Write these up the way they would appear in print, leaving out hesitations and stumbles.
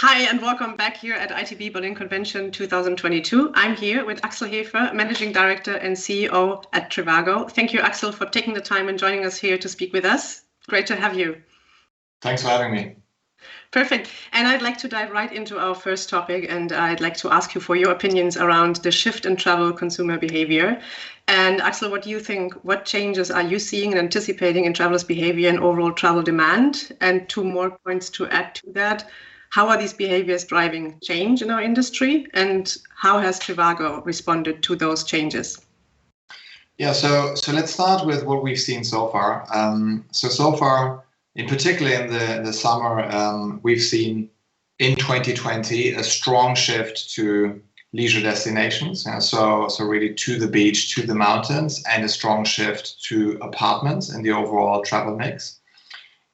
Hi, and welcome back here at ITB Berlin Convention 2022. I'm here with Axel Hefer, Managing Director and CEO at trivago. Thank you, Axel, for taking the time and joining us here to speak with us. Great to have you. Thanks for having me. Perfect. And I'd like to dive right into our first topic, and I'd like to ask you for your opinions around the shift in travel consumer behavior. And Axel, what do you think? What changes are you seeing and anticipating in travelers' behavior and overall travel demand? And two more points to add to that. How are these behaviors driving change in our industry, and how has trivago responded to those changes? Yeah, so let's start with what we've seen so far. So far, in particular in the summer, we've seen in 2020 a strong shift to leisure destinations. So really to the beach, to the mountains, and a strong shift to apartments in the overall travel mix.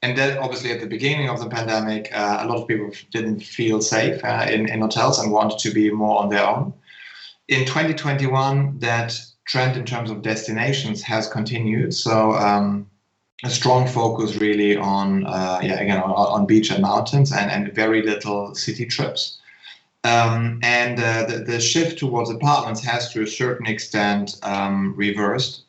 And then obviously at the beginning of the pandemic, a lot of people didn't feel safe in hotels and wanted to be more on their own. In 2021, that trend in terms of destinations has continued. So a strong focus really on, on beach and mountains and very little city trips. The shift towards apartments has to a certain extent reversed.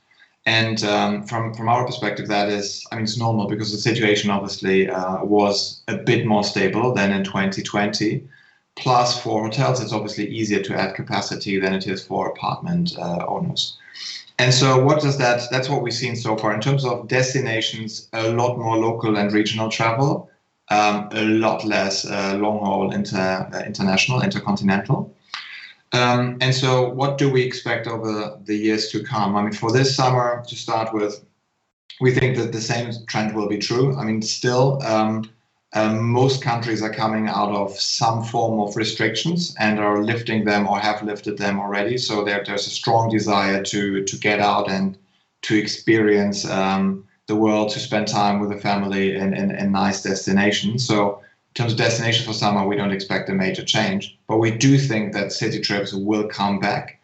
And from our perspective, that is, it's normal because the situation obviously was a bit more stable than in 2020. Plus, for hotels, it's obviously easier to add capacity than it is for apartment owners. And so what does that's what we've seen so far. In terms of destinations, a lot more local and regional travel, a lot less long-haul international, intercontinental. And so what do we expect over the years to come? For this summer, to start with, we think that the same trend will be true. Still, most countries are coming out of some form of restrictions and are lifting them or have lifted them already. So there's a strong desire to get out and to experience the world, to spend time with the family in nice destinations. So in terms of destinations for summer, we don't expect a major change, but we do think that city trips will come back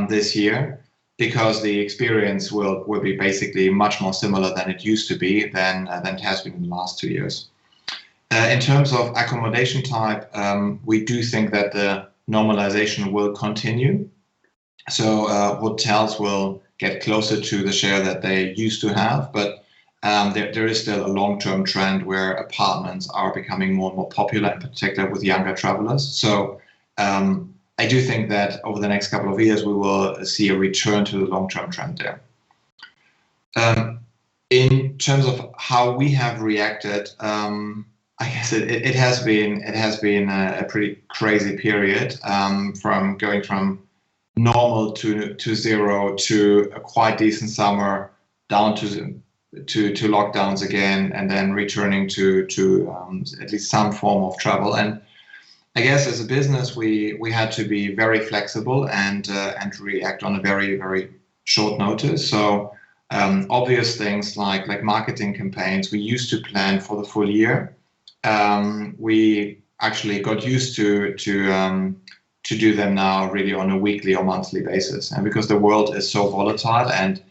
this year because the experience will be basically much more similar than it used to be than it has been in the last 2 years. In terms of accommodation type, we do think that the normalization will continue. So hotels will get closer to the share that they used to have, but there is still a long-term trend where apartments are becoming more and more popular, in particular with younger travelers. So I do think that over the next couple of years, we will see a return to the long-term trend there. In terms of how we have reacted, I guess it has been a pretty crazy period, from going from normal to zero to a quite decent summer down to lockdowns again, and then returning to at least some form of travel. And I guess as a business, we had to be very flexible and react on a very, very short notice. So obvious things like marketing campaigns, we used to plan for the full year. We actually got used to do them now really on a weekly or monthly basis, and because the world is so volatile and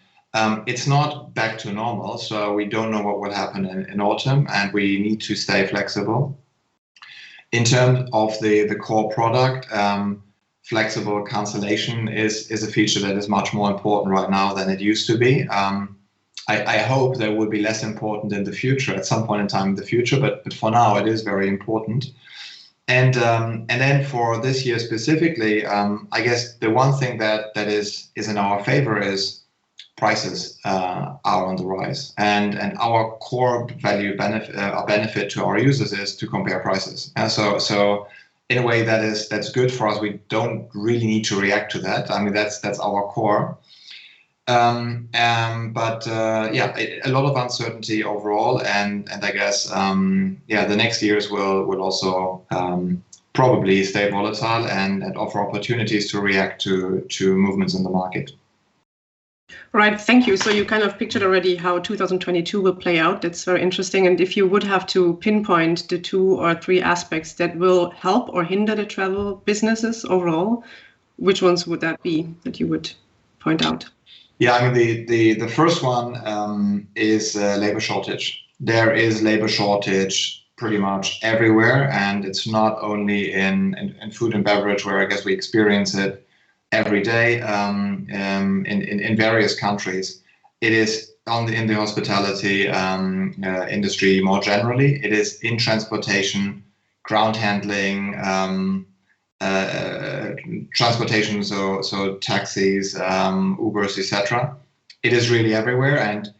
it's not back to normal, so we don't know what will happen in autumn, and we need to stay flexible. In terms of the core product, flexible cancellation is a feature that is much more important right now than it used to be. I hope that will be less important in the future, at some point in time in the future, but for now it is very important. And then for this year specifically, I guess the one thing that is in our favor is prices are on the rise, and our core value benefit to our users is to compare prices. And so in a way that's good for us. We don't really need to react to that. That's our core. But a lot of uncertainty overall, and I guess the next years will also probably stay volatile and offer opportunities to react to movements in the market. Right, thank you. So you kind of pictured already how 2022 will play out. That's very interesting. And if you would have to pinpoint the 2 or 3 aspects that will help or hinder the travel businesses overall, which ones would that be that you would point out? Yeah, the first one is labor shortage. There is labor shortage pretty much everywhere, and it's not only in food and beverage, where I guess we experience it every day in various countries. It is in the hospitality industry more generally. It is in transportation, ground handling, transportation, so taxis, Ubers, etc. It is really everywhere, and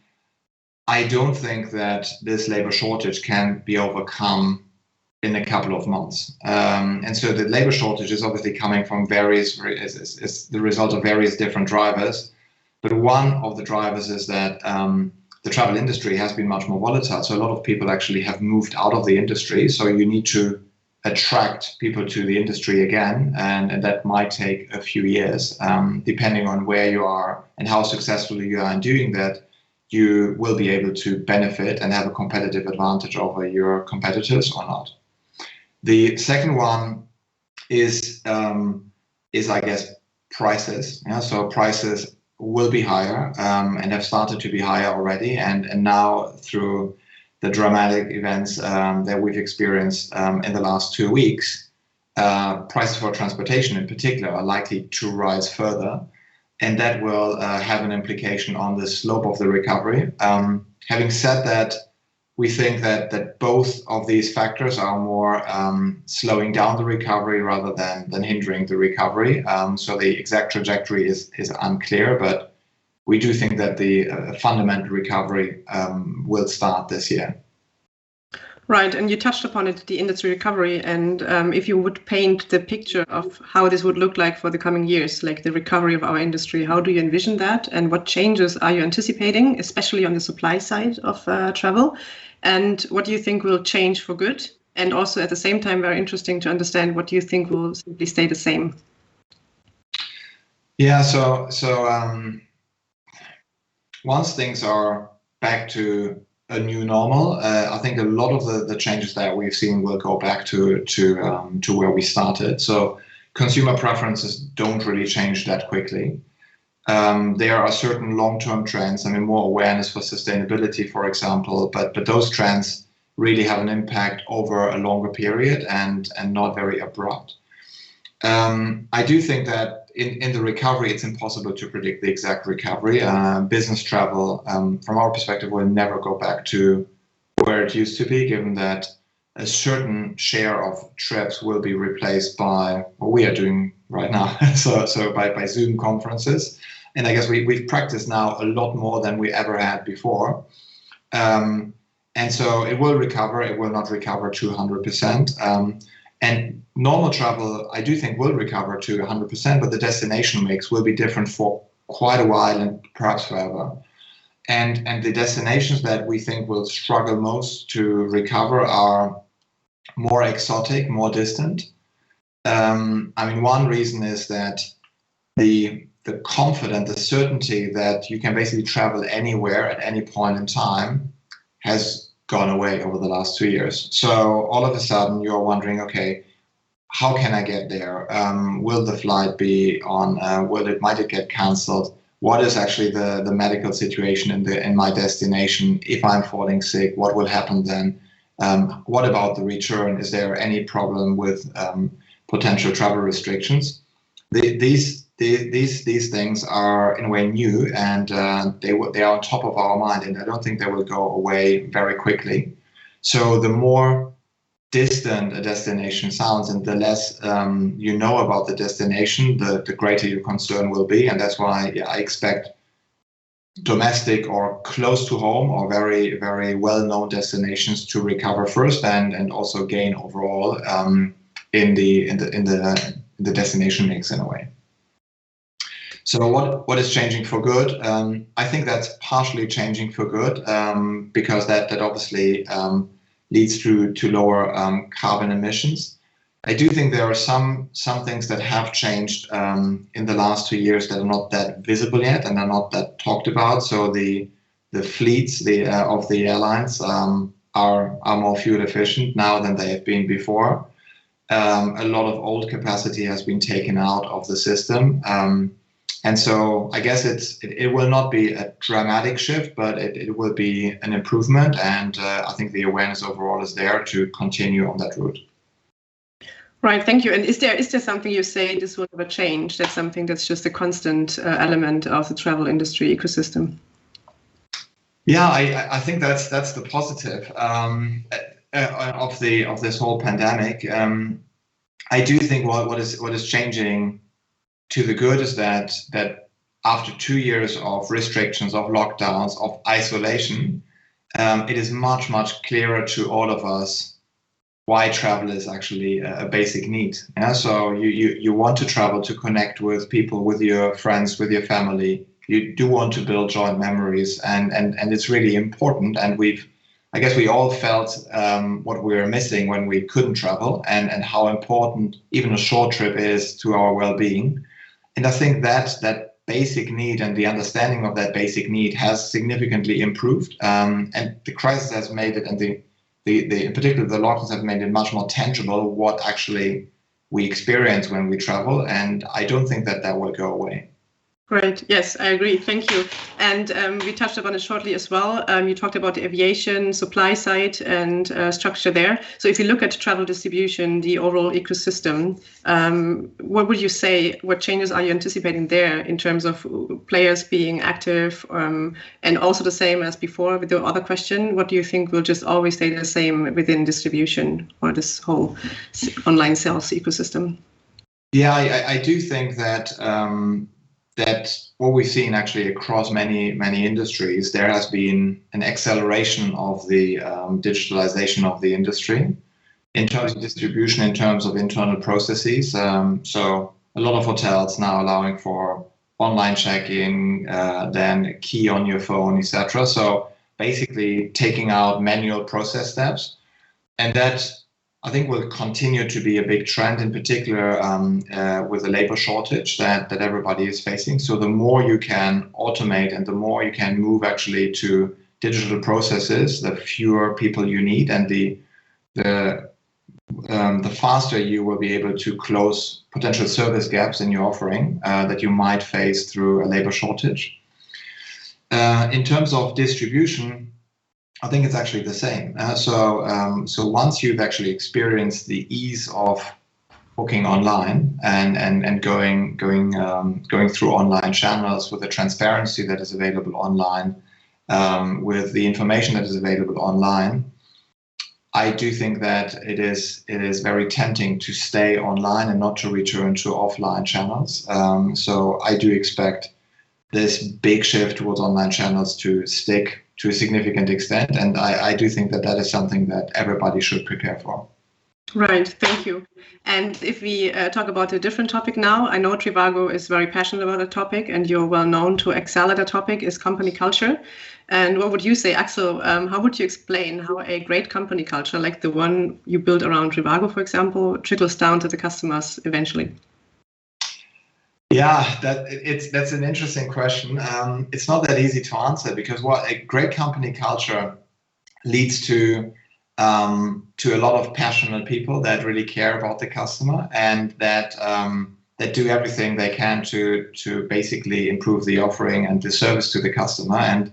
I don't think that this labor shortage can be overcome in a couple of months. And so the labor shortage is obviously coming from is the result of various different drivers. But one of the drivers is that the travel industry has been much more volatile. So a lot of people actually have moved out of the industry. So you need to attract people to the industry again. And that might take a few years, depending on where you are and how successful you are in doing that. You will be able to benefit and have a competitive advantage over your competitors or not. The second one is I guess, prices. Yeah? So prices will be higher and have started to be higher already. And now through the dramatic events that we've experienced in the last 2 weeks, prices for transportation in particular are likely to rise further. And that will have an implication on the slope of the recovery. Having said that, we think that both of these factors are more slowing down the recovery rather than hindering the recovery. So the exact trajectory is unclear, but we do think that the fundamental recovery will start this year. Right, and you touched upon it, the industry recovery, and if you would paint the picture of how this would look like for the coming years, like the recovery of our industry, how do you envision that, and what changes are you anticipating, especially on the supply side of travel, and what do you think will change for good? And also at the same time, very interesting to understand what do you think will simply stay the same? Yeah, so once things are back to a new normal, I think a lot of the changes that we've seen will go back to where we started. So consumer preferences don't really change that quickly. There are certain long-term trends. I mean, more awareness for sustainability, for example, but those trends really have an impact over a longer period and not very abrupt. I do think that in the recovery, it's impossible to predict the exact recovery. Business travel, from our perspective, will never go back to where it used to be, given that a certain share of trips will be replaced by what we are doing right now, so by Zoom conferences. And I guess we've practiced now a lot more than we ever had before. And so it will recover. It will not recover to 100%. And normal travel, I do think, will recover to 100%, but the destination mix will be different for quite a while and perhaps forever. And the destinations that we think will struggle most to recover are more exotic, more distant. I mean, one reason is that the confidence, the certainty that you can basically travel anywhere at any point in time has gone away over the last 2 years. So all of a sudden you're wondering, okay, how can I get there? Will the flight be on? Might it get cancelled? What is actually the medical situation in my destination? If I'm falling sick, what will happen then? What about the return? Is there any problem with potential travel restrictions? These things are in a way new, and they are on top of our mind, and I don't think they will go away very quickly. So the more distant a destination sounds, and the less you know about the destination, the greater your concern will be, and that's why I expect domestic or close to home or very, very well-known destinations to recover first, and also gain overall in the destination mix in a way. So what is changing for good? I think that's partially changing for good because that obviously leads to lower carbon emissions. I do think there are some things that have changed in the last 2 years that are not that visible yet and are not that talked about. So the fleets of the airlines are more fuel efficient now than they have been before. A lot of old capacity has been taken out of the system. And so I guess it will not be a dramatic shift, but it will be an improvement. And I think the awareness overall is there to continue on that route. Right, thank you. And is there something you say this will never change? That's something that's just a constant element of the travel industry ecosystem. Yeah, I think that's the positive of this whole pandemic. I do think what is changing to the good is that after 2 years of restrictions, of lockdowns, of isolation, it is much clearer to all of us why travel is actually a basic need. Yeah? So you want to travel to connect with people, with your friends, with your family. You do want to build joint memories, and it's really important. And I guess we all felt what we were missing when we couldn't travel, and how important even a short trip is to our well-being. And I think that basic need and the understanding of that basic need has significantly improved. And the crisis has made it, and in particular the lockdowns have made it much more tangible what actually we experience when we travel. And I don't think that will go away. Great. Yes, I agree. Thank you. And we touched upon it shortly as well. You talked about the aviation supply side and structure there. So if you look at travel distribution, the overall ecosystem, what would you say, what changes are you anticipating there in terms of players being active? And also the same as before with the other question, what do you think will just always stay the same within distribution or this whole online sales ecosystem? Yeah, I do think that that what we've seen actually across many industries, there has been an acceleration of the digitalization of the industry in terms of distribution, in terms of internal processes. So a lot of hotels now allowing for online check-in, then a key on your phone, etc. So basically taking out manual process steps, and that I think will continue to be a big trend, in particular with the labor shortage that everybody is facing. So the more you can automate and the more you can move actually to digital processes, the fewer people you need, and the faster you will be able to close potential service gaps in your offering that you might face through a labor shortage. In terms of distribution, I think it's actually the same. So once you've actually experienced the ease of booking online and going through online channels with the transparency that is available online, with the information that is available online, I do think that it is very tempting to stay online and not to return to offline channels. So I do expect this big shift towards online channels to stick to a significant extent, and I do think that is something that everybody should prepare for. Right, thank you. And if we talk about a different topic now, I know trivago is very passionate about a topic, and you're well known to excel at a topic, is company culture. And what would you say, Axel, how would you explain how a great company culture, like the one you build around trivago, for example, trickles down to the customers eventually? Yeah, that's an interesting question. It's not that easy to answer, because what a great company culture leads to a lot of passionate people that really care about the customer, and that do everything they can to basically improve the offering and the service to the customer. And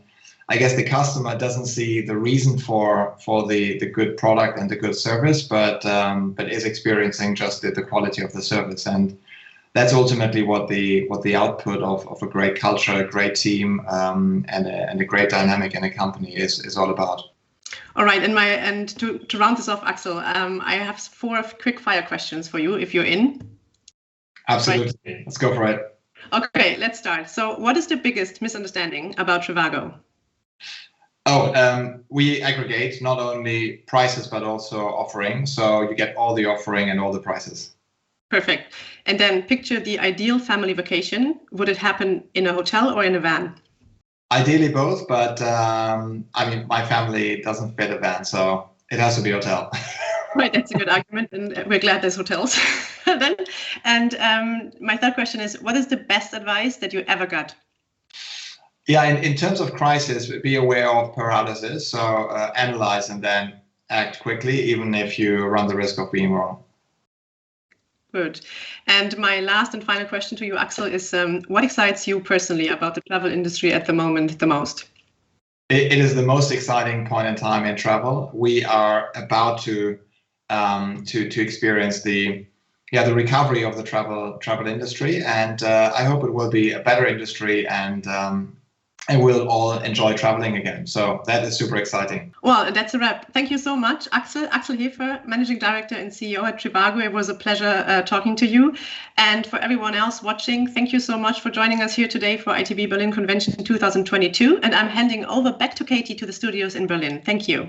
I guess the customer doesn't see the reason for the good product and the good service, but is experiencing just the quality of the service. And that's ultimately what the output of a great culture, a great team, and a great dynamic in a company is all about. All right, and to round this off, Axel, I have 4 quick fire questions for you, if you're in. Absolutely, right. Let's go for it. Okay, let's start. So, what is the biggest misunderstanding about trivago? We aggregate not only prices but also offering, so you get all the offering and all the prices. Perfect. And then picture the ideal family vacation. Would it happen in a hotel or in a van? Ideally both, but I mean, my family doesn't fit a van, so it has to be a hotel. Right, that's a good argument, and we're glad there's hotels. Then, and my third question is, what is the best advice that you ever got? Yeah, in terms of crisis, be aware of paralysis. So analyze and then act quickly, even if you run the risk of being wrong. Good. And my last and final question to you, Axel, is what excites you personally about the travel industry at the moment the most? It is the most exciting point in time in travel. We are about to experience the recovery of the travel industry, and I hope it will be a better industry, and we'll all enjoy traveling again. So that is super exciting. Well, that's a wrap. Thank you so much, Axel Hefer, Managing Director and CEO at trivago. It was a pleasure talking to you. And for everyone else watching, thank you so much for joining us here today for ITB Berlin Convention 2022. And I'm handing over back to Katie to the studios in Berlin. Thank you.